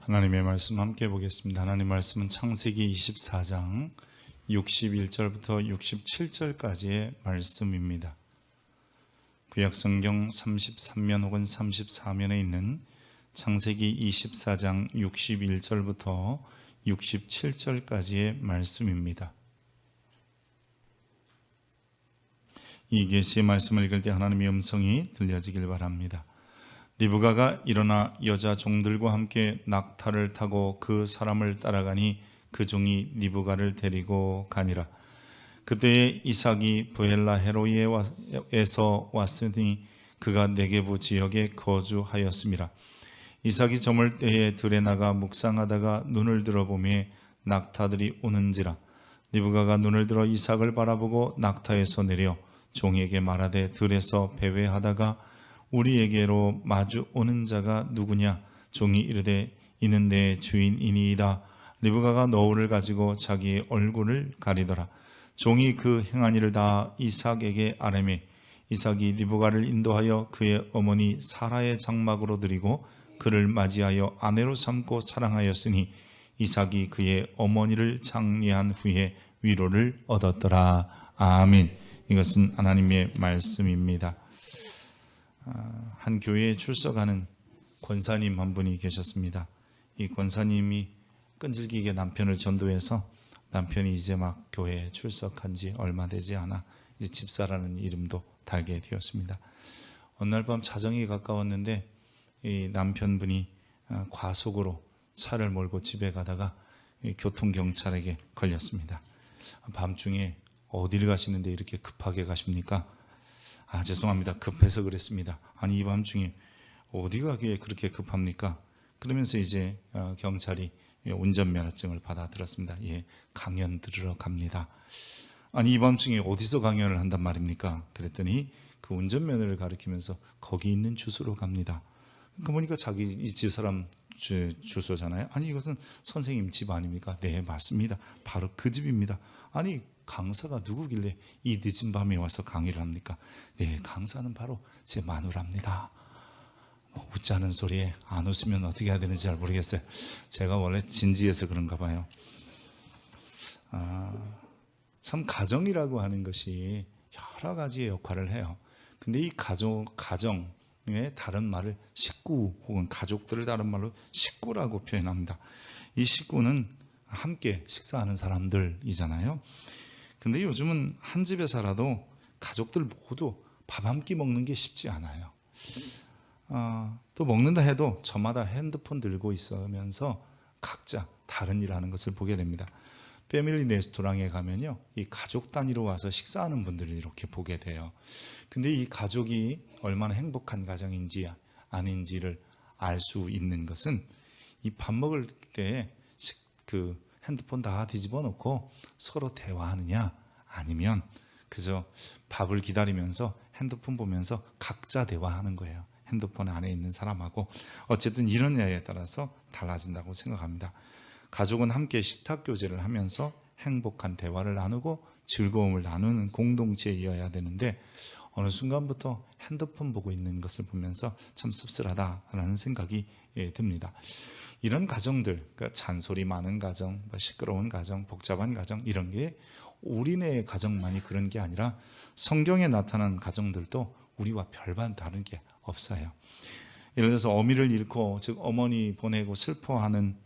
하나님의 말씀 함께 보겠습니다. 하나님 말씀은 창세기 24장 61절부터 67절까지의 말씀입니다. 구약성경 33면 혹은 34면에 있는 창세기 24장 61절부터 67절까지의 말씀입니다. 이 계시의 말씀을 읽을 때 하나님의 음성이 들려지길 바랍니다. 리브가가 일어나 여자 종들과 함께 낙타를 타고 그 사람을 따라가니 그 종이 리브가를 데리고 가니라. 그때에 이삭이 브엘라 헤로이에서 왔으니 그가 네게부 지역에 거주하였음이라. 이삭이 저물 때에 들에 나가 묵상하다가 눈을 들어보매 낙타들이 오는지라. 리브가가 눈을 들어 이삭을 바라보고 낙타에서 내려 종에게 말하되 들에서 배회하다가 우리에게로 마주 오는 자가 누구냐? 종이 이르되 이는 내 주인이니이다. 리브가가 너울을 가지고 자기의 얼굴을 가리더라. 종이 그 행한 일을 다 이삭에게 아뢰매 이삭이 리브가를 인도하여 그의 어머니 사라의 장막으로 드리고 그를 맞이하여 아내로 삼고 사랑하였으니 이삭이 그의 어머니를 장례한 후에 위로를 얻었더라. 아멘. 이것은 하나님의 말씀입니다. 한 교회에 출석하는 권사님 한 분이 계셨습니다. 이 권사님이 끈질기게 남편을 전도해서 남편이 이제 막 교회에 출석한 지 얼마 되지 않아 이제 집사라는 이름도 달게 되었습니다. 어느 날 밤 자정이 가까웠는데 이 남편분이 과속으로 차를 몰고 집에 가다가 교통경찰에게 걸렸습니다. 밤중에 어디를 가시는데 이렇게 급하게 가십니까? 죄송합니다. 급해서 그랬습니다. 아니 이 밤중에 어디 가기에 그렇게 급합니까? 그러면서 이제 경찰이 운전면허증을 받아들었습니다. 예, 강연 들으러 갑니다. 아니 이 밤중에 어디서 강연을 한단 말입니까? 그랬더니 그 운전면허를 가리키면서 거기 있는 주소로 갑니다. 그러니까 보니까 자기 이 집사람 주소잖아요. 아니 이것은 선생님 집 아닙니까? 네 맞습니다. 바로 그 집입니다. 아니 강사가 누구길래 이 늦은 밤에 와서 강의를 합니까? 네, 강사는 바로 제 마누라입니다. 웃지 않은 소리에 안 웃으면 어떻게 해야 되는지 잘 모르겠어요. 제가 원래 진지해서 그런가 봐요. 참 가정이라고 하는 것이 여러 가지의 역할을 해요. 근데 이 가정의 다른 말을 식구 혹은 가족들을 다른 말로 식구라고 표현합니다. 이 식구는 함께 식사하는 사람들이잖아요. 근데 요즘은 한 집에 살아도 가족들 모두 밥 한 끼 먹는 게 쉽지 않아요. 또 먹는다 해도 저마다 핸드폰 들고 있으면서 각자 다른 일 하는 것을 보게 됩니다. 패밀리 레스토랑에 가면요, 이 가족 단위로 와서 식사하는 분들을 이렇게 보게 돼요. 근데 이 가족이 얼마나 행복한 가정인지 아닌지를 알 수 있는 것은 이 밥 먹을 때 그 핸드폰 다 뒤집어 놓고 서로 대화하느냐 아니면 그저 밥을 기다리면서 핸드폰 보면서 각자 대화하는 거예요. 핸드폰 안에 있는 사람하고. 어쨌든 이러냐에 따라서 달라진다고 생각합니다. 가족은 함께 식탁 교제를 하면서 행복한 대화를 나누고 즐거움을 나누는 공동체이어야 되는데 어느 순간부터 핸드폰 보고 있는 것을 보면서 참 씁쓸하다라는 생각이 듭니다. 이런 가정들, 그러니까 잔소리 많은 가정, 시끄러운 가정, 복잡한 가정, 이런 게 우리네 가정만이 그런 게 아니라 성경에 나타난 가정들도 우리와 별반 다른 게 없어요. 예를 들어서 어미를 잃고, 즉 어머니 보내고 슬퍼하는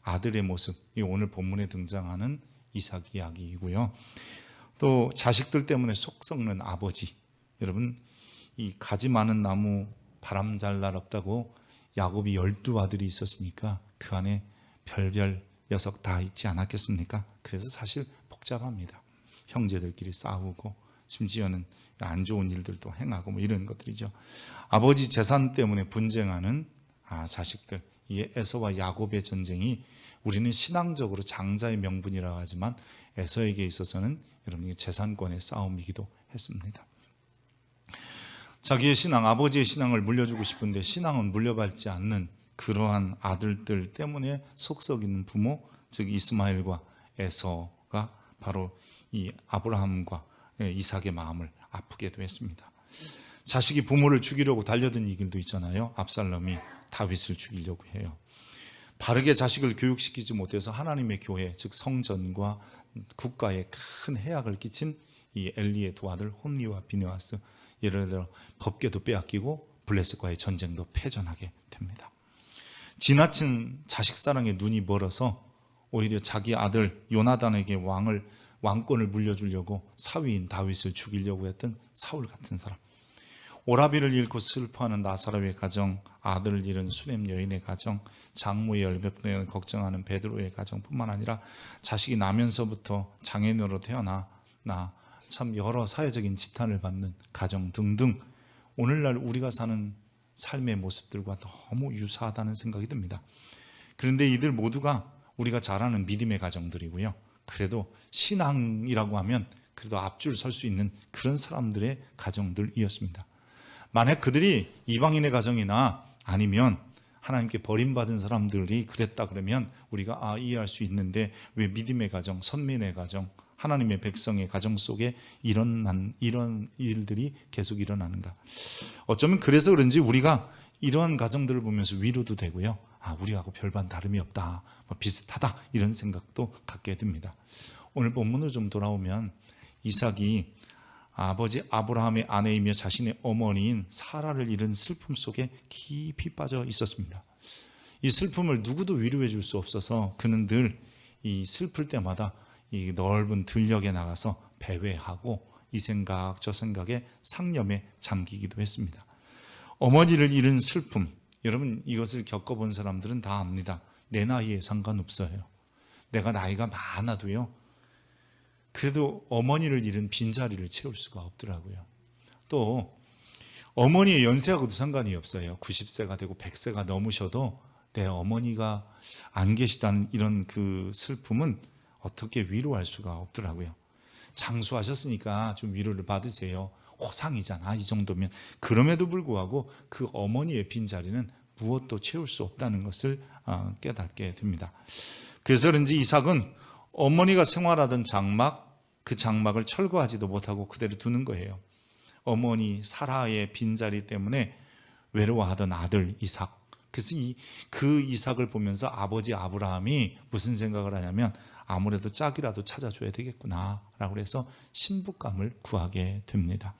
아들의 모습, 이 오늘 본문에 등장하는 이삭 이야기이고요. 또 자식들 때문에 속 썩는 아버지. 여러분, 이 가지 많은 나무 바람 잘 날 없다고 야곱이 12아들이 있었으니까 그 안에 별별 녀석 다 있지 않았겠습니까? 그래서 사실 복잡합니다. 형제들끼리 싸우고 심지어는 안 좋은 일들도 행하고 뭐 이런 것들이죠. 아버지 재산 때문에 분쟁하는 자식들, 이 에서와 야곱의 전쟁이 우리는 신앙적으로 장자의 명분이라고 하지만 에서에게 있어서는 여러분이 재산권의 싸움이기도 했습니다. 자기의 신앙, 아버지의 신앙을 물려주고 싶은데 신앙은 물려받지 않는 그러한 아들들 때문에 속썩이는 부모, 즉 이스마엘과 에서가 바로 이 아브라함과 이삭의 마음을 아프게도 했습니다. 자식이 부모를 죽이려고 달려든 이 길도 있잖아요. 압살롬이 다윗을 죽이려고 해요. 바르게 자식을 교육시키지 못해서 하나님의 교회, 즉 성전과 국가에 큰 해악을 끼친 이 엘리의 두 아들 홈리와 비느하스, 예를 들어 법궤도 빼앗기고 블레셋과의 전쟁도 패전하게 됩니다. 지나친 자식 사랑에 눈이 멀어서 오히려 자기 아들 요나단에게 왕권을 물려주려고 사위인 다윗을 죽이려고 했던 사울 같은 사람, 오라비를 잃고 슬퍼하는 나사로의 가정, 아들을 잃은 수넴 여인의 가정, 장모의 열병을 걱정하는 베드로의 가정뿐만 아니라 자식이 나면서부터 장애인으로 태어나 참 여러 사회적인 지탄을 받는 가정 등등, 오늘날 우리가 사는 삶의 모습들과 너무 유사하다는 생각이 듭니다. 그런데 이들 모두가 우리가 잘 아는 믿음의 가정들이고요, 그래도 신앙이라고 하면 그래도 앞줄 설 수 있는 그런 사람들의 가정들이었습니다. 만약 그들이 이방인의 가정이나 아니면 하나님께 버림받은 사람들이 그랬다 그러면 우리가 이해할 수 있는데, 왜 믿음의 가정, 선민의 가정, 하나님의 백성의 가정 속에 이런 일들이 계속 일어나는가? 어쩌면 그래서 그런지 우리가 이러한 가정들을 보면서 위로도 되고요, 우리하고 별반 다름이 없다, 비슷하다, 이런 생각도 갖게 됩니다. 오늘 본문으로 좀 돌아오면 이삭이 아버지 아브라함의 아내이며 자신의 어머니인 사라를 잃은 슬픔 속에 깊이 빠져 있었습니다. 이 슬픔을 누구도 위로해 줄 수 없어서 그는 늘 이 슬플 때마다 이 넓은 들녘에 나가서 배회하고 이 생각 저 생각에 상념에 잠기기도 했습니다. 어머니를 잃은 슬픔, 여러분 이것을 겪어본 사람들은 다 압니다. 내 나이에 상관없어요. 내가 나이가 많아도요, 그래도 어머니를 잃은 빈자리를 채울 수가 없더라고요. 또 어머니의 연세하고도 상관이 없어요. 90세가 되고 100세가 넘으셔도 내 어머니가 안 계시다는 이런 그 슬픔은 어떻게 위로할 수가 없더라고요. 장수하셨으니까 좀 위로를 받으세요. 호상이잖아, 이 정도면. 그럼에도 불구하고 그 어머니의 빈자리는 무엇도 채울 수 없다는 것을 깨닫게 됩니다. 그래서 그런지 이삭은 어머니가 생활하던 장막, 그 장막을 철거하지도 못하고 그대로 두는 거예요. 어머니 사라의 빈자리 때문에 외로워하던 아들 이삭. 그래서 그 이삭을 보면서 아버지 아브라함이 무슨 생각을 하냐면, 아무래도 짝이라도 찾아줘야 되겠구나라고 해서 신부감을 구하게 됩니다.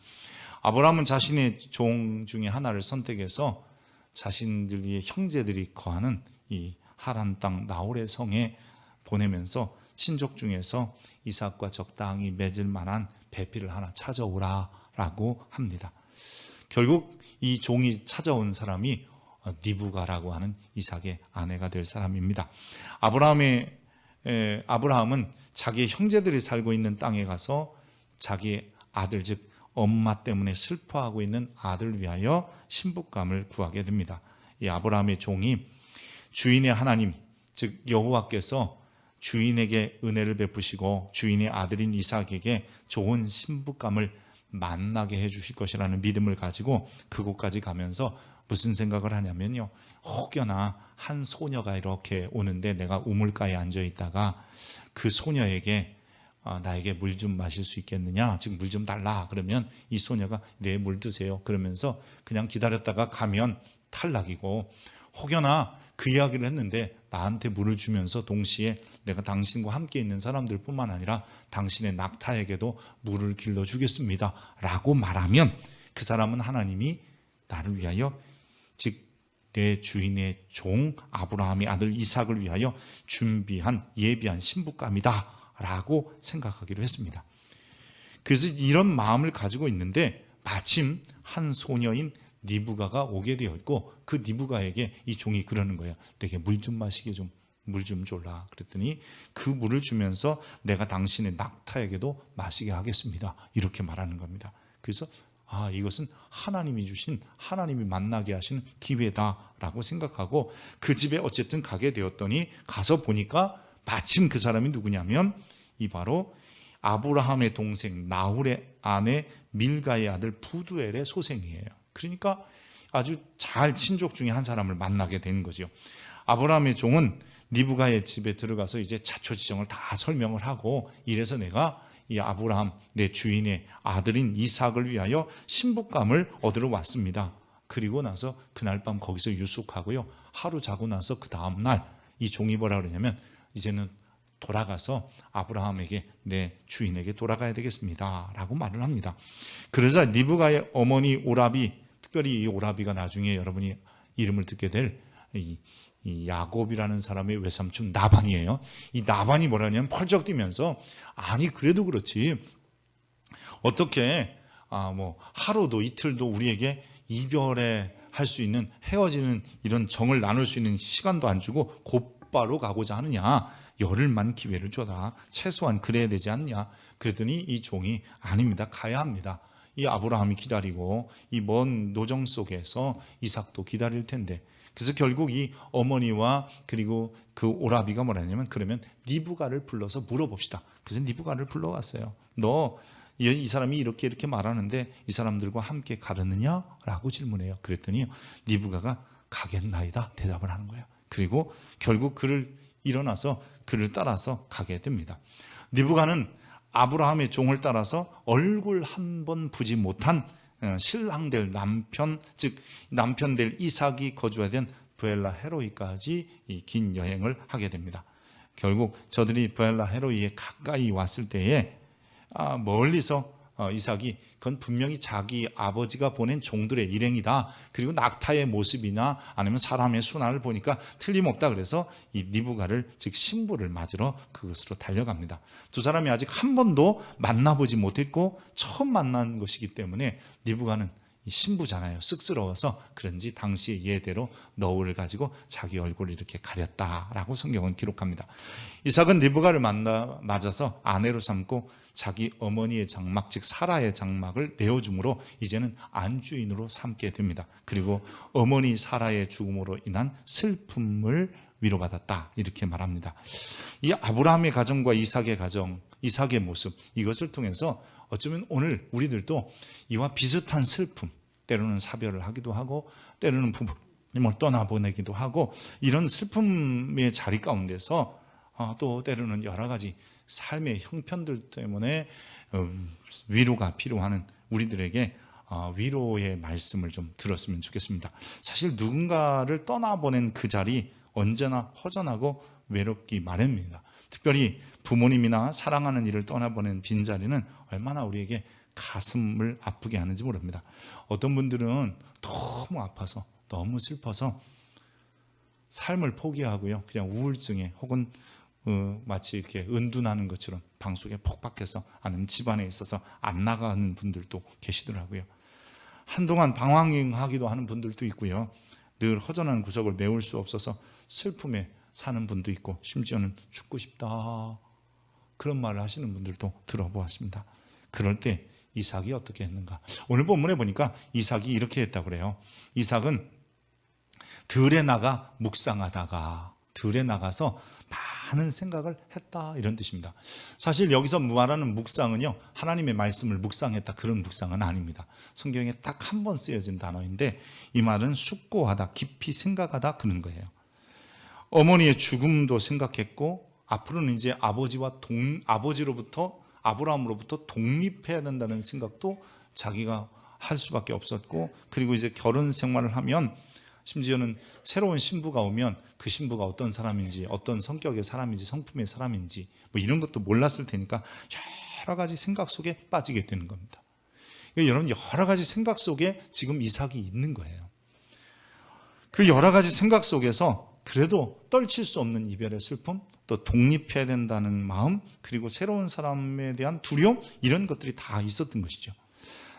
아브라함은 자신의 종 중에 하나를 선택해서 자신들의 형제들이 거하는 이 하란 땅 나홀의 성에 보내면서 친족 중에서 이삭과 적당히 맺을 만한 배필을 하나 찾아오라라고 합니다. 결국 이 종이 찾아온 사람이 리브가라고 하는 이삭의 아내가 될 사람입니다. 아브라함은 자기의 형제들이 살고 있는 땅에 가서 자기의 아들, 즉 엄마 때문에 슬퍼하고 있는 아들을 위하여 신부감을 구하게 됩니다. 이 아브라함의 종이 주인의 하나님, 즉 여호와께서 주인에게 은혜를 베푸시고 주인의 아들인 이삭에게 좋은 신부감을 만나게 해주실 것이라는 믿음을 가지고 그곳까지 가면서 무슨 생각을 하냐면요, 혹여나 한 소녀가 이렇게 오는데 내가 우물가에 앉아 있다가 그 소녀에게 나에게 물 좀 마실 수 있겠느냐, 즉 물 좀 달라 그러면 이 소녀가 네, 물 드세요 그러면서 그냥 기다렸다가 가면 탈락이고, 혹여나 그 이야기를 했는데 나한테 물을 주면서 동시에 내가 당신과 함께 있는 사람들 뿐만 아니라 당신의 낙타에게도 물을 길러주겠습니다 라고 말하면 그 사람은 하나님이 나를 위하여, 즉 내 주인의 종 아브라함의 아들 이삭을 위하여 예비한 신부감이다 라고 생각하기로 했습니다. 그래서 이런 마음을 가지고 있는데 마침 한 소녀인 리브가가 오게 되었고, 그 리브가에게 이 종이 그러는 거예요. 내게 물 좀 마시게 물 좀 줘라. 그랬더니 그 물을 주면서 내가 당신의 낙타에게도 마시게 하겠습니다 이렇게 말하는 겁니다. 그래서 이것은 하나님이 주신, 하나님이 만나게 하신 기회다라고 생각하고 그 집에 어쨌든 가게 되었더니, 가서 보니까 마침 그 사람이 누구냐면 이 바로 아브라함의 동생 나홀의 아내 밀가의 아들 부두엘의 소생이에요. 그러니까 아주 잘 친족 중에 한 사람을 만나게 된 거죠. 아브라함의 종은 리브가의 집에 들어가서 이제 자초지정을 다 설명을 하고, 이래서 내가 이 아브라함 내 주인의 아들인 이삭을 위하여 신부감을 얻으러 왔습니다. 그리고 나서 그날 밤 거기서 유숙하고요, 하루 자고 나서 그 다음 날 이 종이 뭐라 그러냐면 이제는 돌아가서 아브라함에게 내 주인에게 돌아가야 되겠습니다 라고 말을 합니다. 그러자 리브가의 어머니 오라비, 특별히 이 오라비가 나중에 여러분이 이름을 듣게 될 이 야곱이라는 사람의 외삼촌 나반이에요. 이 나반이 뭐라냐면 펄쩍 뛰면서 아니 그래도 그렇지 어떻게 뭐 하루도 이틀도 우리에게 이별에 할 수 있는 헤어지는 이런 정을 나눌 수 있는 시간도 안 주고 곧바로 가고자 하느냐, 열흘만 기회를 줘라, 최소한 그래야 되지 않냐. 그랬더니 이 종이 아닙니다, 가야 합니다. 이 아브라함이 기다리고 이 먼 노정 속에서 이삭도 기다릴 텐데. 그래서 결국 이 어머니와 그리고 그 오라비가 뭐라 했냐면 그러면 리브가를 불러서 물어봅시다. 그래서 리브가를 불러왔어요. 너 이 사람이 이렇게 말하는데 이 사람들과 함께 가르느냐? 라고 질문해요. 그랬더니 리브가가 가겠나이다 대답을 하는 거예요. 그리고 결국 그를 일어나서 그를 따라서 가게 됩니다. 리브가는 아브라함의 종을 따라서 얼굴 한 번 보지 못한 신랑 될 남편, 즉 남편 될 이삭이 거주하던 브엘라 헤로이까지 이 긴 여행을 하게 됩니다. 결국 저들이 브엘라 헤로이에 가까이 왔을 때에 멀리서 이삭이 그건 분명히 자기 아버지가 보낸 종들의 일행이다. 그리고 낙타의 모습이나 아니면 사람의 순환을 보니까 틀림없다. 그래서 이 리브가를 즉 신부를 맞으러 그곳으로 달려갑니다. 두 사람이 아직 한 번도 만나보지 못했고 처음 만난 것이기 때문에 리브가는 신부잖아요. 쑥스러워서 그런지 당시의 예대로 너울을 가지고 자기 얼굴을 이렇게 가렸다라고 성경은 기록합니다. 이삭은 리브가를 맞아서 아내로 삼고 자기 어머니의 장막, 즉 사라의 장막을 내어줌으로 이제는 안주인으로 삼게 됩니다. 그리고 어머니 사라의 죽음으로 인한 슬픔을 위로받았다 이렇게 말합니다. 이 아브라함의 가정과 이삭의 가정, 이삭의 모습, 이것을 통해서 어쩌면 오늘 우리들도 이와 비슷한 슬픔, 때로는 사별을 하기도 하고 때로는 부모님을 떠나보내기도 하고 이런 슬픔의 자리 가운데서 또 때로는 여러 가지 삶의 형편들 때문에 위로가 필요한 우리들에게 위로의 말씀을 좀 들었으면 좋겠습니다. 사실 누군가를 떠나보낸 그 자리 언제나 허전하고 외롭기 마련입니다. 특별히 부모님이나 사랑하는 이를 떠나보낸 빈자리는 얼마나 우리에게 가슴을 아프게 하는지 모릅니다. 어떤 분들은 너무 아파서 너무 슬퍼서 삶을 포기하고요, 그냥 우울증에 혹은 마치 이렇게 은둔하는 것처럼 방 속에 폭 박혀서 아니면 집안에 있어서 안 나가는 분들도 계시더라고요. 한동안 방황하기도 하는 분들도 있고요, 늘 허전한 구석을 메울 수 없어서 슬픔에 사는 분도 있고 심지어는 죽고 싶다 그런 말을 하시는 분들도 들어보았습니다. 그럴 때 이삭이 어떻게 했는가? 오늘 본문에 보니까 이삭이 이렇게 했다고 그래요. 이삭은 들에 나가 묵상하다가 들에 나가서 많은 생각을 했다 이런 뜻입니다. 사실 여기서 말하는 묵상은요, 하나님의 말씀을 묵상했다 그런 묵상은 아닙니다. 성경에 딱 한 번 쓰여진 단어인데 이 말은 숙고하다, 깊이 생각하다 그런 거예요. 어머니의 죽음도 생각했고 앞으로는 이제 아버지로부터 아브라함으로부터 독립해야 된다는 생각도 자기가 할 수밖에 없었고, 그리고 이제 결혼 생활을 하면 심지어는 새로운 신부가 오면 그 신부가 어떤 사람인지, 어떤 성격의 사람인지, 성품의 사람인지 뭐 이런 것도 몰랐을 테니까 여러 가지 생각 속에 빠지게 되는 겁니다. 여러분, 여러 가지 생각 속에 지금 이삭이 있는 거예요. 그 여러 가지 생각 속에서 그래도 떨칠 수 없는 이별의 슬픔, 또 독립해야 된다는 마음, 그리고 새로운 사람에 대한 두려움, 이런 것들이 다 있었던 것이죠.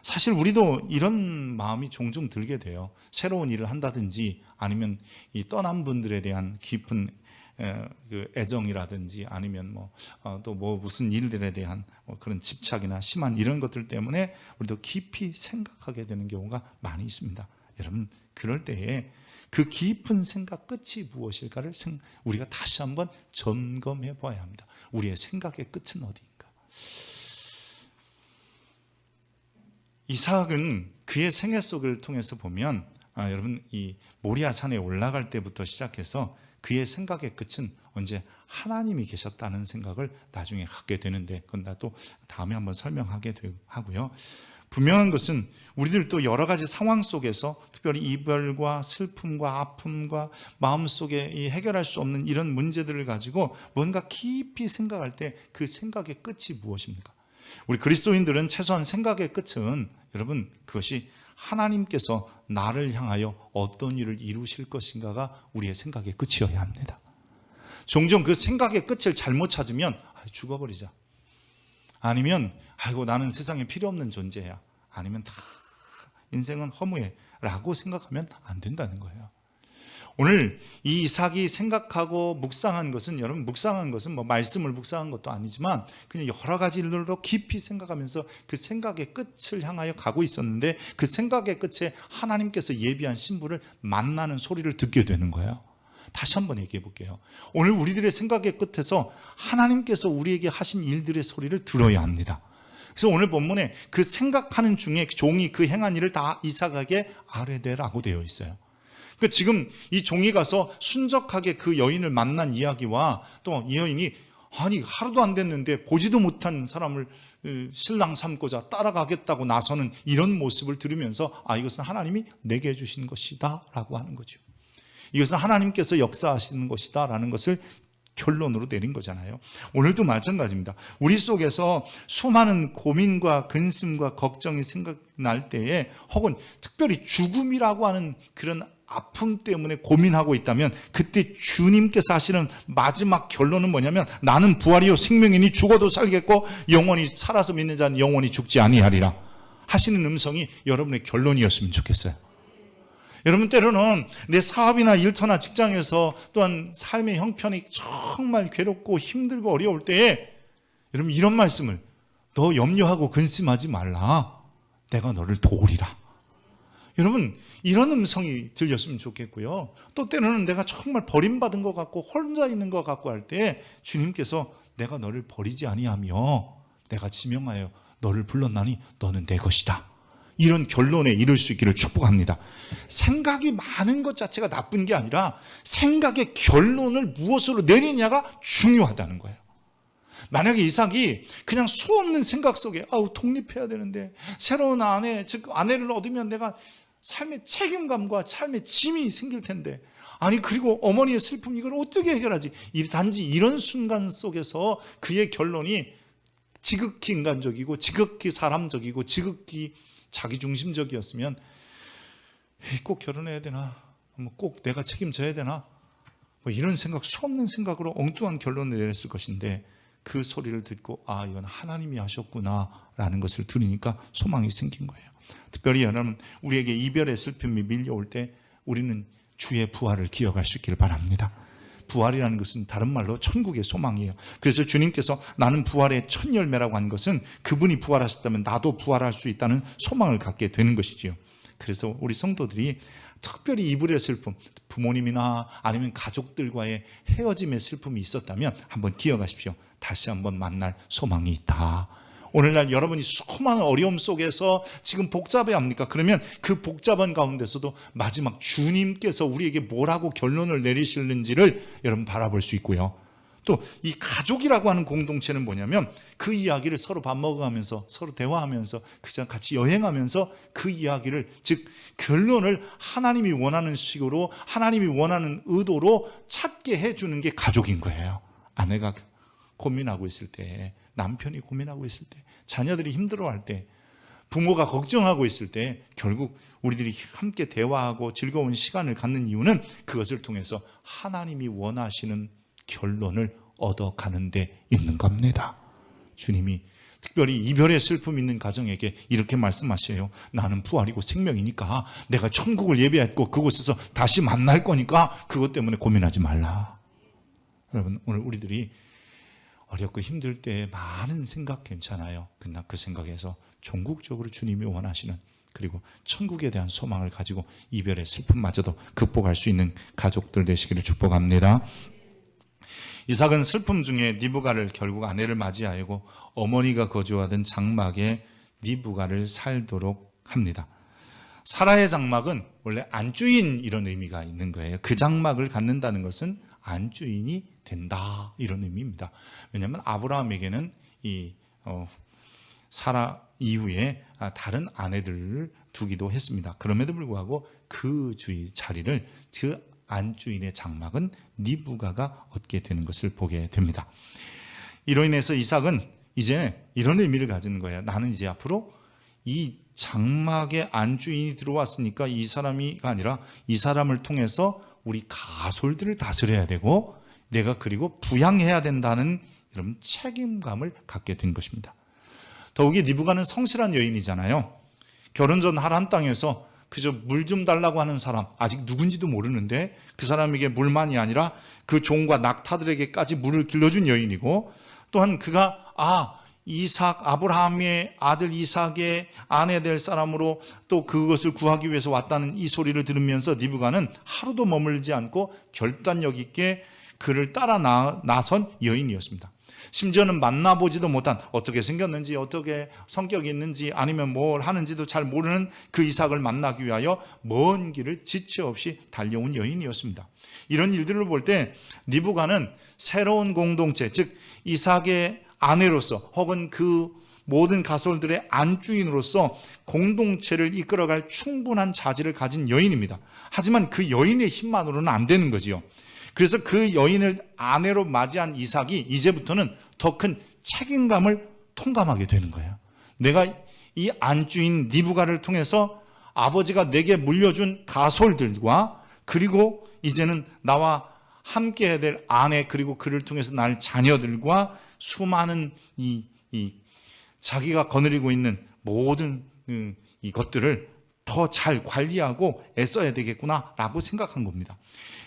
사실 우리도 이런 마음이 종종 들게 돼요. 새로운 일을 한다든지 아니면 이 떠난 분들에 대한 깊은 그 애정이라든지 아니면 또 무슨 일들에 대한 그런 집착이나 심한 이런 것들 때문에 우리도 깊이 생각하게 되는 경우가 많이 있습니다. 여러분, 그럴 때에 그 깊은 생각 끝이 무엇일까를 우리가 다시 한번 점검해 봐야 합니다. 우리의 생각의 끝은 어디인가? 이삭은 그의 생애 속을 통해서 보면 여러분, 이 모리아 산에 올라갈 때부터 시작해서 그의 생각의 끝은 언제 하나님이 계셨다는 생각을 나중에 갖게 되는데, 그건 또 다음에 한번 설명하게 하고요. 분명한 것은 우리들도 여러 가지 상황 속에서 특별히 이별과 슬픔과 아픔과 마음속에 이 해결할 수 없는 이런 문제들을 가지고 뭔가 깊이 생각할 때 그 생각의 끝이 무엇입니까? 우리 그리스도인들은 최소한 생각의 끝은 여러분 그것이 하나님께서 나를 향하여 어떤 일을 이루실 것인가가 우리의 생각의 끝이어야 합니다. 종종 그 생각의 끝을 잘못 찾으면 죽어버리자, 아니면 아이고 나는 세상에 필요 없는 존재야, 아니면 다 인생은 허무해 라고 생각하면 안 된다는 거예요. 오늘 이 이삭이 생각하고 묵상한 것은, 여러분 묵상한 것은 뭐 말씀을 묵상한 것도 아니지만 그냥 여러 가지 일들로 깊이 생각하면서 그 생각의 끝을 향하여 가고 있었는데, 그 생각의 끝에 하나님께서 예비한 신부를 만나는 소리를 듣게 되는 거예요. 다시 한번 얘기해 볼게요. 오늘 우리들의 생각의 끝에서 하나님께서 우리에게 하신 일들의 소리를 들어야 합니다. 그래서 오늘 본문에 그 생각하는 중에 종이 그 행한 일을 다 이삭에게 아뢰되라고 되어 있어요. 그러니까 지금 이 종이 가서 순적하게 그 여인을 만난 이야기와 또 이 여인이 아니 하루도 안 됐는데 보지도 못한 사람을 신랑 삼고자 따라가겠다고 나서는 이런 모습을 들으면서 이것은 하나님이 내게 해주신 것이다 라고 하는 거죠. 이것은 하나님께서 역사하시는 것이다 라는 것을 결론으로 내린 거잖아요. 오늘도 마찬가지입니다. 우리 속에서 수많은 고민과 근심과 걱정이 생각날 때에, 혹은 특별히 죽음이라고 하는 그런 아픔 때문에 고민하고 있다면, 그때 주님께서 하시는 마지막 결론은 뭐냐면 나는 부활이요 생명이니 죽어도 살겠고 영원히 살아서 믿는 자는 영원히 죽지 아니하리라 하시는 음성이 여러분의 결론이었으면 좋겠어요. 여러분 때로는 내 사업이나 일터나 직장에서 또한 삶의 형편이 정말 괴롭고 힘들고 어려울 때에 여러분 이런 말씀을, 너 염려하고 근심하지 말라, 내가 너를 도우리라. 여러분 이런 음성이 들렸으면 좋겠고요. 또 때로는 내가 정말 버림받은 것 같고 혼자 있는 것 같고 할 때 주님께서 내가 너를 버리지 아니하며 내가 지명하여 너를 불렀나니 너는 내 것이다, 이런 결론에 이를 수 있기를 축복합니다. 생각이 많은 것 자체가 나쁜 게 아니라 생각의 결론을 무엇으로 내리냐가 중요하다는 거예요. 만약에 이삭이 그냥 수없는 생각 속에 독립해야 되는데, 새로운 아내, 즉 아내를 얻으면 내가 삶의 책임감과 삶의 짐이 생길 텐데, 아니 그리고 어머니의 슬픔 이걸 어떻게 해결하지, 단지 이런 순간 속에서 그의 결론이 지극히 인간적이고 지극히 사람적이고 지극히 자기중심적이었으면 꼭 결혼해야 되나, 꼭 내가 책임져야 되나, 이런 생각, 수없는 생각으로 엉뚱한 결론을 내렸을 것인데, 그 소리를 듣고 이건 하나님이 하셨구나 라는 것을 들으니까 소망이 생긴 거예요. 특별히 여러분 우리에게 이별의 슬픔이 밀려올 때 우리는 주의 부활을 기억할 수 있기를 바랍니다. 부활이라는 것은 다른 말로 천국의 소망이에요. 그래서 주님께서 나는 부활의 첫 열매라고 한 것은 그분이 부활하셨다면 나도 부활할 수 있다는 소망을 갖게 되는 것이지요. 그래서 우리 성도들이 특별히 이별의 슬픔, 부모님이나 아니면 가족들과의 헤어짐의 슬픔이 있었다면 한번 기억하십시오. 다시 한번 만날 소망이 있다. 오늘날 여러분이 수많은 어려움 속에서 지금 복잡해 합니까? 그러면 그 복잡한 가운데서도 마지막 주님께서 우리에게 뭐라고 결론을 내리시는지를 여러분 바라볼 수 있고요. 또 이 가족이라고 하는 공동체는 뭐냐면 그 이야기를 서로 밥 먹어가면서 서로 대화하면서 그냥 같이 여행하면서 그 이야기를, 즉 결론을 하나님이 원하는 식으로 하나님이 원하는 의도로 찾게 해주는 게 가족인 거예요. 아내가 고민하고 있을 때, 남편이 고민하고 있을 때, 자녀들이 힘들어할 때, 부모가 걱정하고 있을 때 결국 우리들이 함께 대화하고 즐거운 시간을 갖는 이유는 그것을 통해서 하나님이 원하시는 결론을 얻어가는 데 있는 겁니다. 주님이 특별히 이별의 슬픔 있는 가정에게 이렇게 말씀하셔요. 나는 부활이고 생명이니까 내가 천국을 예비했고 그곳에서 다시 만날 거니까 그것 때문에 고민하지 말라. 여러분 오늘 우리들이 어렵고 힘들 때 많은 생각 괜찮아요. 그러나 그 생각에서 종국적으로 주님이 원하시는, 그리고 천국에 대한 소망을 가지고 이별의 슬픔마저도 극복할 수 있는 가족들 되시기를 축복합니다. 이삭은 슬픔 중에 니브가를 결국 아내를 맞이하고 어머니가 거주하던 장막에 니브가를 살도록 합니다. 사라의 장막은 원래 안주인 이런 의미가 있는 거예요. 그 장막을 갖는다는 것은 안주인이 된다 이런 의미입니다. 왜냐하면 아브라함에게는 이 사라 이후에 다른 아내들을 두기도 했습니다. 그럼에도 불구하고 그 주의 자리를 그 안주인의 장막은 리브가가 얻게 되는 것을 보게 됩니다. 이로 인해서 이삭은 이제 이런 의미를 가지는 거예요. 나는 이제 앞으로 이 장막에 안주인이 들어왔으니까 이 사람이가 아니라 이 사람을 통해서 우리 가솔들을 다스려야 되고 내가 그리고 부양해야 된다는 이런 책임감을 갖게 된 것입니다. 더욱이 리브가는 성실한 여인이잖아요. 결혼 전 하란 땅에서 그저 물 좀 달라고 하는 사람, 아직 누군지도 모르는데 그 사람에게 물만이 아니라 그 종과 낙타들에게까지 물을 길러준 여인이고, 또한 그가 아브라함의 아들 이삭의 아내 될 사람으로 또 그것을 구하기 위해서 왔다는 이 소리를 들으면서 리브가는 하루도 머물지 않고 결단력 있게 그를 따라 나선 여인이었습니다. 심지어는 만나보지도 못한, 어떻게 생겼는지, 어떻게 성격이 있는지, 아니면 뭘 하는지도 잘 모르는 그 이삭을 만나기 위하여 먼 길을 지체 없이 달려온 여인이었습니다. 이런 일들을 볼 때 리브가는 새로운 공동체, 즉 이삭의 아내로서 혹은 그 모든 가솔들의 안주인으로서 공동체를 이끌어갈 충분한 자질을 가진 여인입니다. 하지만 그 여인의 힘만으로는 안 되는 거지요. 그래서 그 여인을 아내로 맞이한 이삭이 이제부터는 더 큰 책임감을 통감하게 되는 거예요. 내가 이 안주인 리브가를 통해서 아버지가 내게 물려준 가솔들과 그리고 이제는 나와 함께 해야 될 아내, 그리고 그를 통해서 날 자녀들과 수많은 자기가 거느리고 있는 모든 이것들을 더 잘 관리하고 애써야 되겠구나라고 생각한 겁니다.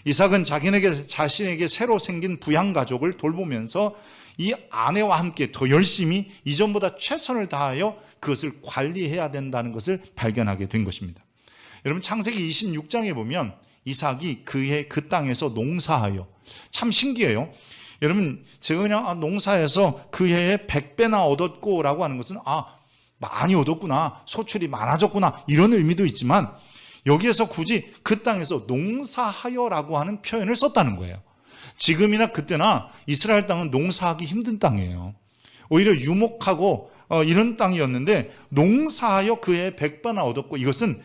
이삭은 자신에게 새로 생긴 부양가족을 돌보면서 이 아내와 함께 더 열심히 이전보다 최선을 다하여 그것을 관리해야 된다는 것을 발견하게 된 것입니다. 여러분, 창세기 26장에 보면 이삭이 그 땅에서 농사하여, 참 신기해요. 여러분, 제가 그냥 농사해서 그 해에 100배나 얻었고 라고 하는 것은 많이 얻었구나, 소출이 많아졌구나, 이런 의미도 있지만 여기에서 굳이 그 땅에서 농사하여라고 하는 표현을 썼다는 거예요. 지금이나 그때나 이스라엘 땅은 농사하기 힘든 땅이에요. 오히려 유목하고 이런 땅이었는데 농사하여 그 해에 100배나 얻었고, 이것은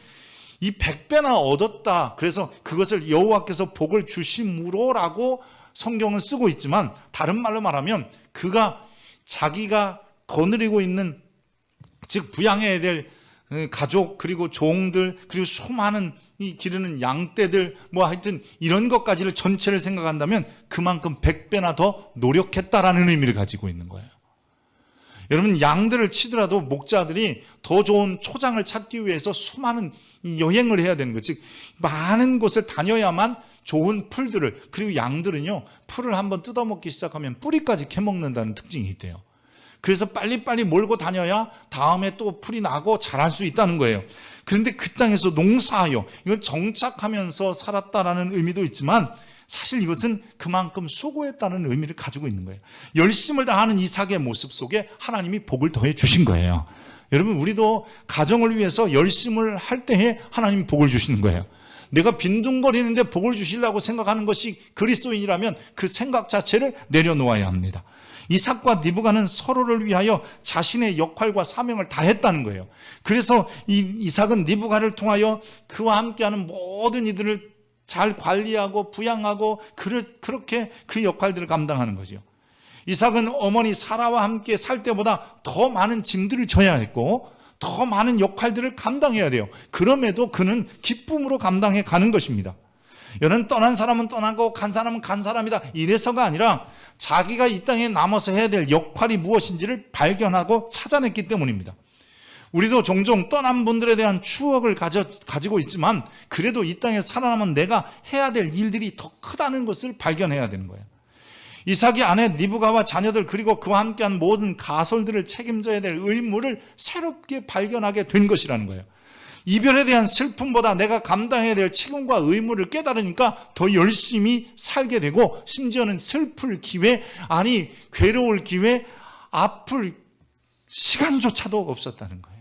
이 100배나 얻었다, 그래서 그것을 여호와께서 복을 주심으로라고 성경은 쓰고 있지만, 다른 말로 말하면 그가 자기가 거느리고 있는, 즉 부양해야 될 가족, 그리고 종들, 그리고 수많은 이 기르는 양떼들, 하여튼 이런 것까지를 전체를 생각한다면 그만큼 100배나 더 노력했다라는 의미를 가지고 있는 거예요. 여러분, 양들을 치더라도 목자들이 더 좋은 초장을 찾기 위해서 수많은 여행을 해야 되는 거죠. 즉 많은 곳을 다녀야만 좋은 풀들을, 그리고 양들은요, 풀을 한번 뜯어먹기 시작하면 뿌리까지 캐먹는다는 특징이 있대요. 그래서 빨리빨리 몰고 다녀야 다음에 또 풀이 나고 자랄 수 있다는 거예요. 그런데 그 땅에서 농사하여, 이건 정착하면서 살았다라는 의미도 있지만 사실 이것은 그만큼 수고했다는 의미를 가지고 있는 거예요. 열심을 다하는 이삭의 모습 속에 하나님이 복을 더해 주신 거예요. 여러분, 우리도 가정을 위해서 열심을 할 때에 하나님이 복을 주시는 거예요. 내가 빈둥거리는데 복을 주시려고 생각하는 것이 그리스도인이라면 그 생각 자체를 내려놓아야 합니다. 이삭과 리브가는 서로를 위하여 자신의 역할과 사명을 다했다는 거예요. 그래서 이삭은 리브가를 통하여 그와 함께하는 모든 이들을 잘 관리하고 부양하고 그렇게 그 역할들을 감당하는 거죠. 이삭은 어머니 사라와 함께 살 때보다 더 많은 짐들을 져야 했고 더 많은 역할들을 감당해야 돼요. 그럼에도 그는 기쁨으로 감당해 가는 것입니다. 여러분, 떠난 사람은 떠나고 간 사람은 간 사람이다, 이래서가 아니라 자기가 이 땅에 남아서 해야 될 역할이 무엇인지를 발견하고 찾아냈기 때문입니다. 우리도 종종 떠난 분들에 대한 추억을 가지고 있지만 그래도 이 땅에 살아남은 내가 해야 될 일들이 더 크다는 것을 발견해야 되는 거예요. 이삭이 아내 리브가와 자녀들, 그리고 그와 함께한 모든 가솔들을 책임져야 될 의무를 새롭게 발견하게 된 것이라는 거예요. 이별에 대한 슬픔보다 내가 감당해야 될 책임과 의무를 깨달으니까 더 열심히 살게 되고, 심지어는 슬플 기회, 괴로울 기회, 아플 시간조차도 없었다는 거예요.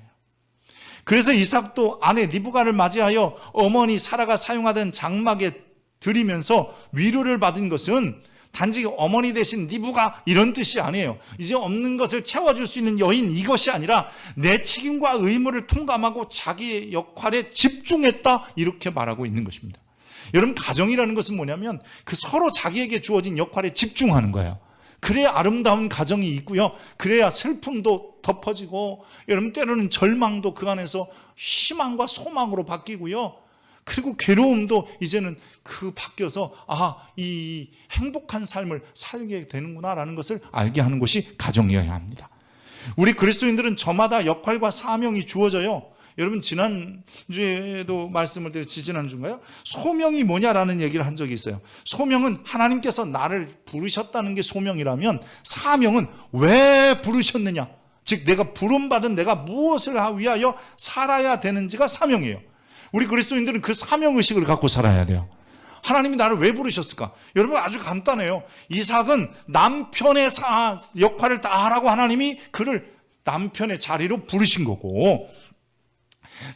그래서 이삭도 아내 리브가를 맞이하여 어머니 사라가 사용하던 장막에 들이면서 위로를 받은 것은 단지 어머니 대신 니부가 이런 뜻이 아니에요. 이제 없는 것을 채워줄 수 있는 여인, 이것이 아니라 내 책임과 의무를 통감하고 자기의 역할에 집중했다, 이렇게 말하고 있는 것입니다. 여러분, 가정이라는 것은 뭐냐면 그 서로 자기에게 주어진 역할에 집중하는 거예요. 그래야 아름다운 가정이 있고요, 그래야 슬픔도 덮어지고, 여러분, 때로는 절망도 그 안에서 희망과 소망으로 바뀌고요, 그리고 괴로움도 이제는 바뀌어서 이 행복한 삶을 살게 되는구나라는 것을 알게 하는 것이 가정이어야 합니다. 우리 그리스도인들은 저마다 역할과 사명이 주어져요. 여러분, 지난주에도 말씀을 드렸지, 지난주인가요? 소명이 뭐냐라는 얘기를 한 적이 있어요. 소명은 하나님께서 나를 부르셨다는 게 소명이라면, 사명은 왜 부르셨느냐, 즉 내가 부름받은 내가 무엇을 위하여 살아야 되는지가 사명이에요. 우리 그리스도인들은 그 사명의식을 갖고 살아야 돼요. 하나님이 나를 왜 부르셨을까? 여러분, 아주 간단해요. 이삭은 남편의 역할을 다 하라고 하나님이 그를 남편의 자리로 부르신 거고,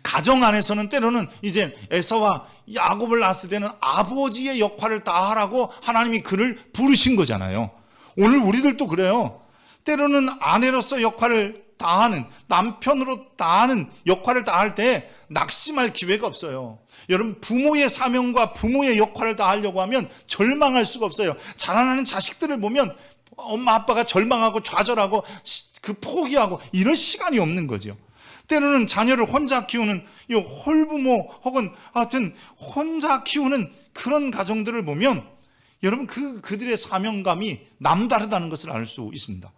가정 안에서는 때로는 이제 에서와 야곱을 낳았을 때는 아버지의 역할을 다 하라고 하나님이 그를 부르신 거잖아요. 오늘 우리들도 그래요. 때로는 아내로서 역할을 다하는, 남편으로 다하는 역할을 다할 때 낙심할 기회가 없어요. 여러분, 부모의 사명과 부모의 역할을 다하려고 하면 절망할 수가 없어요. 자라나는 자식들을 보면 엄마 아빠가 절망하고 좌절하고 포기하고 이럴 시간이 없는 거죠. 때로는 자녀를 혼자 키우는 홀부모 혹은 하여튼 혼자 키우는 그런 가정들을 보면 여러분, 그들의 사명감이 남다르다는 것을 알 수 있습니다.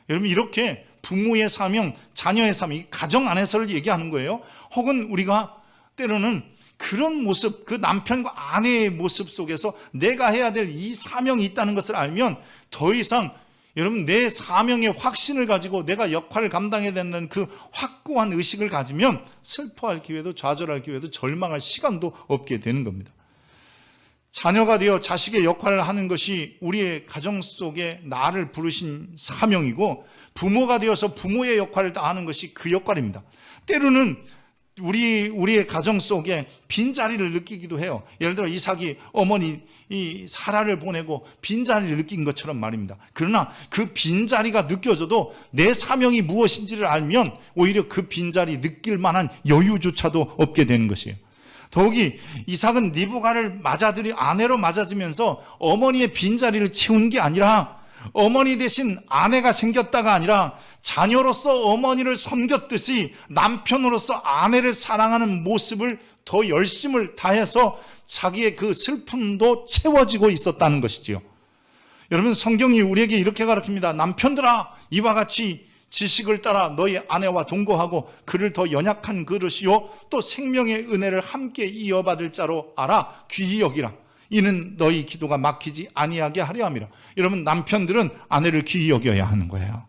여러분, 이렇게 부모의 사명, 자녀의 사명, 이 가정 안에서를 얘기하는 거예요. 혹은 우리가 때로는 그런 모습, 그 남편과 아내의 모습 속에서 내가 해야 될 이 사명이 있다는 것을 알면 더 이상 여러분, 내 사명의 확신을 가지고 내가 역할을 감당해야 되는 그 확고한 의식을 가지면 슬퍼할 기회도, 좌절할 기회도, 절망할 시간도 없게 되는 겁니다. 자녀가 되어 자식의 역할을 하는 것이 우리의 가정 속에 나를 부르신 사명이고, 부모가 되어서 부모의 역할을 다 하는 것이 그 역할입니다. 때로는 우리의 가정 속에 빈자리를 느끼기도 해요. 예를 들어 이삭이 어머니 이 사라를 보내고 빈자리를 느낀 것처럼 말입니다. 그러나 그 빈자리가 느껴져도 내 사명이 무엇인지를 알면 오히려 그 빈자리 느낄 만한 여유조차도 없게 되는 것이에요. 더욱이 이삭은 리브가를 아내로 맞아들면서 어머니의 빈자리를 채운 게 아니라, 어머니 대신 아내가 생겼다가 아니라 자녀로서 어머니를 섬겼듯이 남편으로서 아내를 사랑하는 모습을 더 열심을 다해서 자기의 그 슬픔도 채워지고 있었다는 것이지요. 여러분, 성경이 우리에게 이렇게 가르칩니다. 남편들아, 이와 같이 지식을 따라 너희 아내와 동거하고 그를 더 연약한 그릇이요 또 생명의 은혜를 함께 이어받을 자로 알아 귀히 여기라. 이는 너희 기도가 막히지 아니하게 하려 함이라. 여러분, 남편들은 아내를 귀히 여겨야 하는 거예요.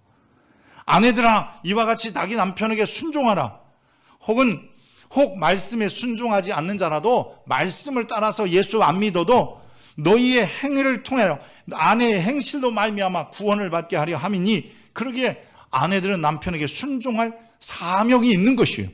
아내들아, 이와 같이 자기 남편에게 순종하라. 혹 말씀에 순종하지 않는 자라도 말씀을 따라서 예수 안 믿어도 너희의 행위를 통해 아내의 행실로 말미암아 구원을 받게 하려 함이니, 그러기에 아내들은 남편에게 순종할 사명이 있는 것이에요.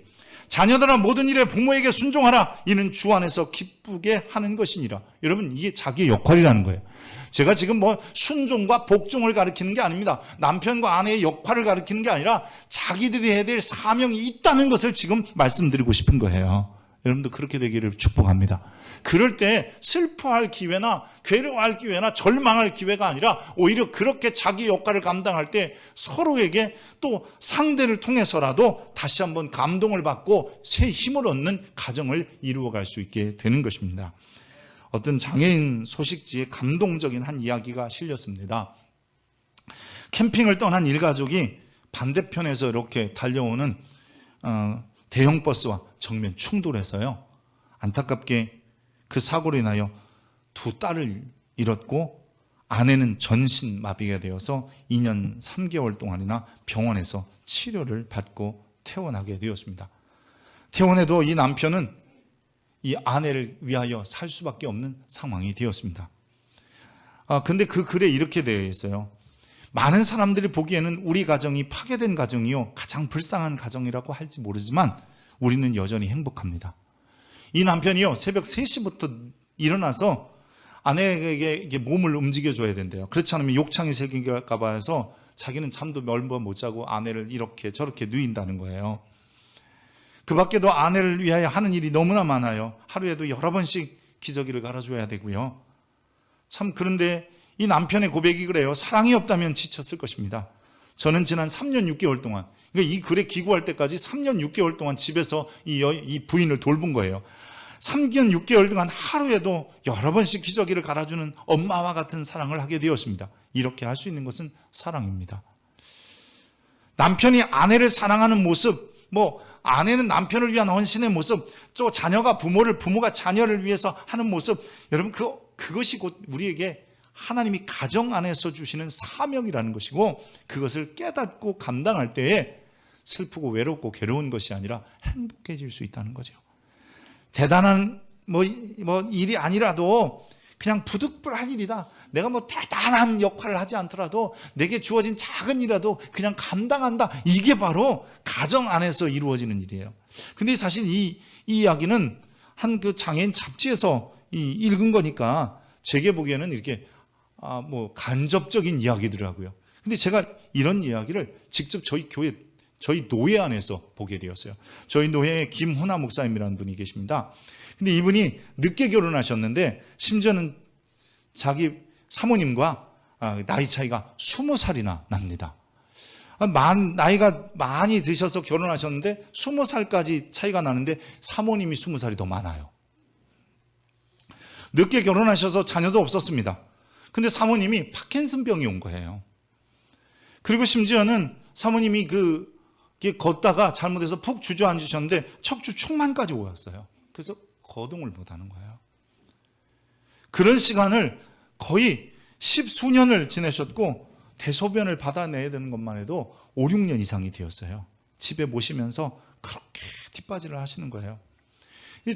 자녀들아, 모든 일에 부모에게 순종하라. 이는 주 안에서 기쁘게 하는 것이니라. 여러분, 이게 자기의 역할이라는 거예요. 제가 지금 순종과 복종을 가리키는 게 아닙니다. 남편과 아내의 역할을 가리키는 게 아니라 자기들이 해야 될 사명이 있다는 것을 지금 말씀드리고 싶은 거예요. 여러분도 그렇게 되기를 축복합니다. 그럴 때 슬퍼할 기회나 괴로워할 기회나 절망할 기회가 아니라 오히려 그렇게 자기 역할을 감당할 때 서로에게 또 상대를 통해서라도 다시 한번 감동을 받고 새 힘을 얻는 가정을 이루어갈 수 있게 되는 것입니다. 어떤 장애인 소식지에 감동적인 한 이야기가 실렸습니다. 캠핑을 떠난 일가족이 반대편에서 이렇게 달려오는 대형 버스와 정면 충돌해서요, 안타깝게 그 사고로 인하여 두 딸을 잃었고 아내는 전신마비가 되어서 2년 3개월 동안이나 병원에서 치료를 받고 퇴원하게 되었습니다. 퇴원해도 이 남편은 이 아내를 위하여 살 수밖에 없는 상황이 되었습니다. 근데 그 글에 이렇게 되어 있어요. 많은 사람들이 보기에는 우리 가정이 파괴된 가정이요, 가장 불쌍한 가정이라고 할지 모르지만 우리는 여전히 행복합니다. 이 남편이요, 새벽 3시부터 일어나서 아내에게 이게 몸을 움직여줘야 된대요. 그렇지 않으면 욕창이 생길까 봐 해서 자기는 잠도 몇 번 못 자고 아내를 이렇게 저렇게 누인다는 거예요. 그 밖에도 아내를 위하여 하는 일이 너무나 많아요. 하루에도 여러 번씩 기저귀를 갈아줘야 되고요. 참, 그런데 이 남편의 고백이 그래요. 사랑이 없다면 지쳤을 것입니다. 저는 지난 3년 6개월 동안, 그러니까 이 글에 기고할 때까지 3년 6개월 동안 집에서 이 부인을 돌본 거예요. 3년 6개월 동안 하루에도 여러 번씩 기저귀를 갈아주는 엄마와 같은 사랑을 하게 되었습니다. 이렇게 할 수 있는 것은 사랑입니다. 남편이 아내를 사랑하는 모습, 아내는 남편을 위한 헌신의 모습, 또 부모가 자녀를 위해서 하는 모습, 여러분 그것이 곧 우리에게 하나님이 가정 안에서 주시는 사명이라는 것이고, 그것을 깨닫고 감당할 때에 슬프고 외롭고 괴로운 것이 아니라 행복해질 수 있다는 거죠. 대단한 일이 아니라도 그냥 부득불한 일이다. 내가 대단한 역할을 하지 않더라도 내게 주어진 작은 일이라도 그냥 감당한다. 이게 바로 가정 안에서 이루어지는 일이에요. 근데 사실 이 이야기는 한 그 장애인 잡지에서 읽은 거니까 제게 보기에는 이렇게 간접적인 이야기더라고요. 근데 제가 이런 이야기를 직접 저희 노예 안에서 보게 되었어요. 저희 노예에 김훈아 목사님이라는 분이 계십니다. 근데 이분이 늦게 결혼하셨는데 심지어는 자기 사모님과 나이 차이가 20살이나 납니다. 나이가 많이 드셔서 결혼하셨는데 20살까지 차이가 나는데 사모님이 20살이 더 많아요. 늦게 결혼하셔서 자녀도 없었습니다. 근데 사모님이 파킨슨병이 온 거예요. 그리고 심지어는 사모님이 걷다가 잘못해서 푹 주저앉으셨는데 척추 충만까지 오셨어요. 그래서 거동을 못하는 거예요. 그런 시간을 거의 10수년을 지내셨고 대소변을 받아내야 되는 것만 해도 5, 6년 이상이 되었어요. 집에 모시면서 그렇게 뒷바지를 하시는 거예요.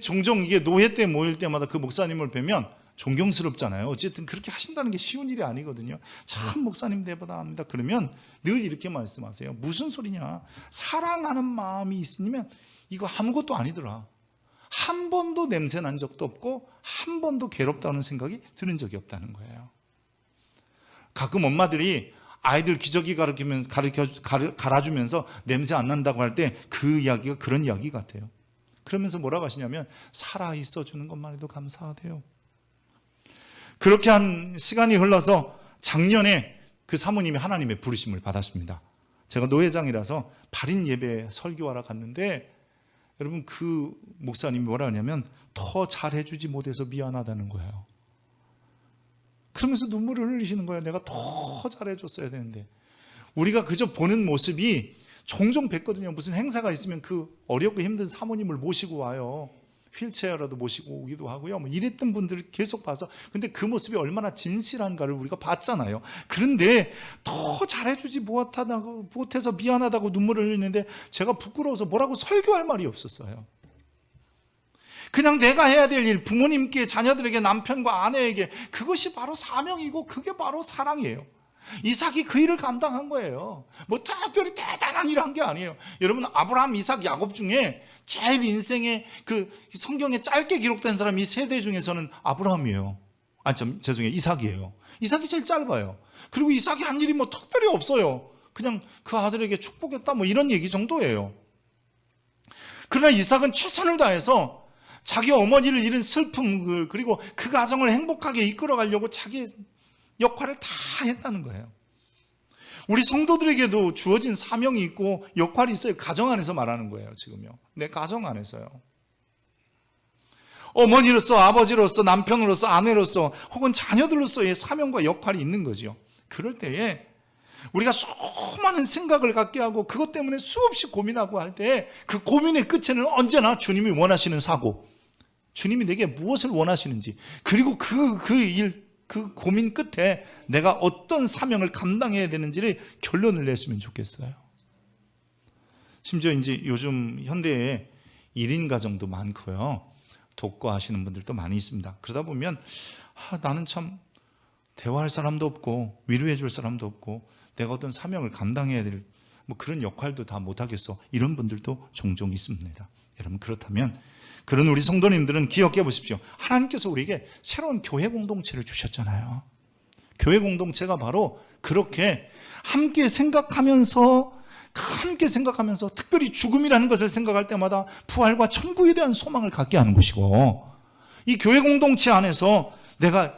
종종 이게 노예 때 모일 때마다 그 목사님을 뵈면 존경스럽잖아요. 어쨌든 그렇게 하신다는 게 쉬운 일이 아니거든요. 참 목사님 대단합니다. 그러면 늘 이렇게 말씀하세요. 무슨 소리냐. 사랑하는 마음이 있으면 이거 아무것도 아니더라. 한 번도 냄새 난 적도 없고 한 번도 괴롭다는 생각이 드는 적이 없다는 거예요. 가끔 엄마들이 아이들 기저귀 갈아주면서 냄새 안 난다고 할 때 그 이야기가 그런 이야기 같아요. 그러면서 뭐라고 하시냐면 살아있어 주는 것만 해도 감사하대요. 그렇게 한 시간이 흘러서 작년에 그 사모님이 하나님의 부르심을 받았습니다. 제가 노회장이라서 발인 예배 설교하러 갔는데 여러분 그 목사님이 뭐라 하냐면 더 잘해주지 못해서 미안하다는 거예요. 그러면서 눈물을 흘리시는 거예요. 내가 더 잘해줬어야 되는데. 우리가 그저 보는 모습이 종종 뵀거든요. 무슨 행사가 있으면 그 어렵고 힘든 사모님을 모시고 와요. 휠체어라도 모시고 오기도 하고요. 이랬던 분들을 계속 봐서 근데 그 모습이 얼마나 진실한가를 우리가 봤잖아요. 그런데 더 잘해주지 못해서 미안하다고 눈물을 흘리는데 제가 부끄러워서 뭐라고 설교할 말이 없었어요. 그냥 내가 해야 될 일, 부모님께, 자녀들에게, 남편과 아내에게 그것이 바로 사명이고 그게 바로 사랑이에요. 이삭이 그 일을 감당한 거예요. 특별히 대단한 일을 한 게 아니에요. 여러분 아브라함, 이삭, 야곱 중에 제일 인생에 그 성경에 짧게 기록된 사람이 이 세대 중에서는 아브라함이에요. 이삭이에요. 이삭이 제일 짧아요. 그리고 이삭이 한 일이 특별히 없어요. 그냥 그 아들에게 축복했다 이런 얘기 정도예요. 그러나 이삭은 최선을 다해서 자기 어머니를 잃은 슬픔 그리고 그 가정을 행복하게 이끌어가려고 자기 역할을 다 했다는 거예요. 우리 성도들에게도 주어진 사명이 있고 역할이 있어요. 가정 안에서 말하는 거예요. 지금요. 내 가정 안에서요. 어머니로서, 아버지로서, 남편으로서, 아내로서 혹은 자녀들로서의 사명과 역할이 있는 거죠. 그럴 때에 우리가 수많은 생각을 갖게 하고 그것 때문에 수없이 고민하고 할 때 그 고민의 끝에는 언제나 주님이 원하시는 사고, 주님이 내게 무엇을 원하시는지, 그리고 그 고민 끝에 내가 어떤 사명을 감당해야 되는지를 결론을 냈으면 좋겠어요. 심지어 이제 요즘 현대에 1인 가정도 많고요. 독거하시는 분들도 많이 있습니다. 그러다 보면 나는 참 대화할 사람도 없고 위로해 줄 사람도 없고 내가 어떤 사명을 감당해야 될 그런 역할도 다 못하겠어. 이런 분들도 종종 있습니다. 여러분 그렇다면 그런 우리 성도님들은 기억해 보십시오. 하나님께서 우리에게 새로운 교회 공동체를 주셨잖아요. 교회 공동체가 바로 그렇게 함께 생각하면서 특별히 죽음이라는 것을 생각할 때마다 부활과 천국에 대한 소망을 갖게 하는 것이고, 이 교회 공동체 안에서 내가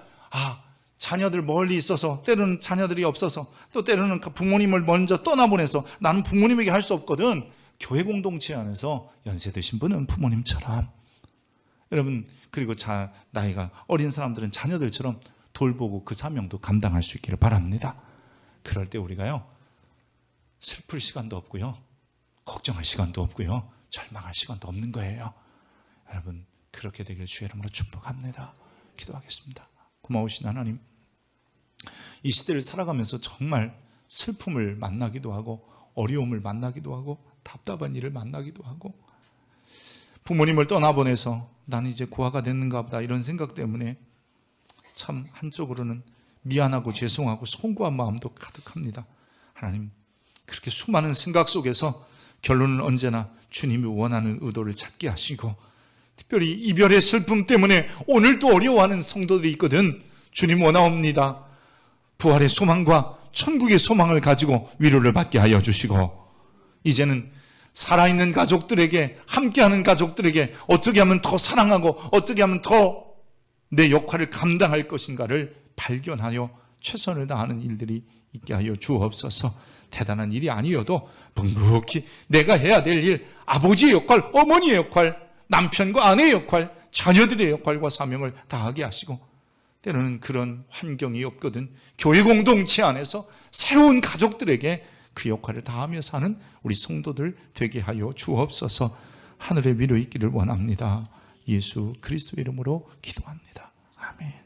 자녀들 멀리 있어서, 때로는 자녀들이 없어서, 또 때로는 부모님을 먼저 떠나보내서 나는 부모님에게 할 수 없거든. 교회 공동체 안에서 연세 드신 분은 부모님처럼, 여러분, 그리고 나이가 어린 사람들은 자녀들처럼 돌보고 그 사명도 감당할 수 있기를 바랍니다. 그럴 때 우리가요, 슬플 시간도 없고요, 걱정할 시간도 없고요, 절망할 시간도 없는 거예요. 여러분, 그렇게 되길 주의 이름으로 축복합니다. 기도하겠습니다. 고마우신 하나님, 이 시대를 살아가면서 정말 슬픔을 만나기도 하고, 어려움을 만나기도 하고, 답답한 일을 만나기도 하고, 부모님을 떠나보내서 나는 이제 고아가 됐는가 보다 이런 생각 때문에 참 한쪽으로는 미안하고 죄송하고 송구한 마음도 가득합니다. 하나님, 그렇게 수많은 생각 속에서 결론은 언제나 주님이 원하는 의도를 찾게 하시고, 특별히 이별의 슬픔 때문에 오늘도 어려워하는 성도들이 있거든. 주님 원하옵니다. 부활의 소망과 천국의 소망을 가지고 위로를 받게 하여 주시고, 이제는 살아있는 가족들에게, 함께하는 가족들에게 어떻게 하면 더 사랑하고 어떻게 하면 더 내 역할을 감당할 것인가를 발견하여 최선을 다하는 일들이 있게 하여 주옵소서. 대단한 일이 아니어도 묵묵히 내가 해야 될 일, 아버지의 역할, 어머니의 역할, 남편과 아내의 역할, 자녀들의 역할과 사명을 다하게 하시고, 때로는 그런 환경이 없거든 교회 공동체 안에서 새로운 가족들에게 그 역할을 다하며 사는 우리 성도들 되게 하여 주옵소서. 하늘의 위로 있기를 원합니다. 예수 그리스도 이름으로 기도합니다. 아멘.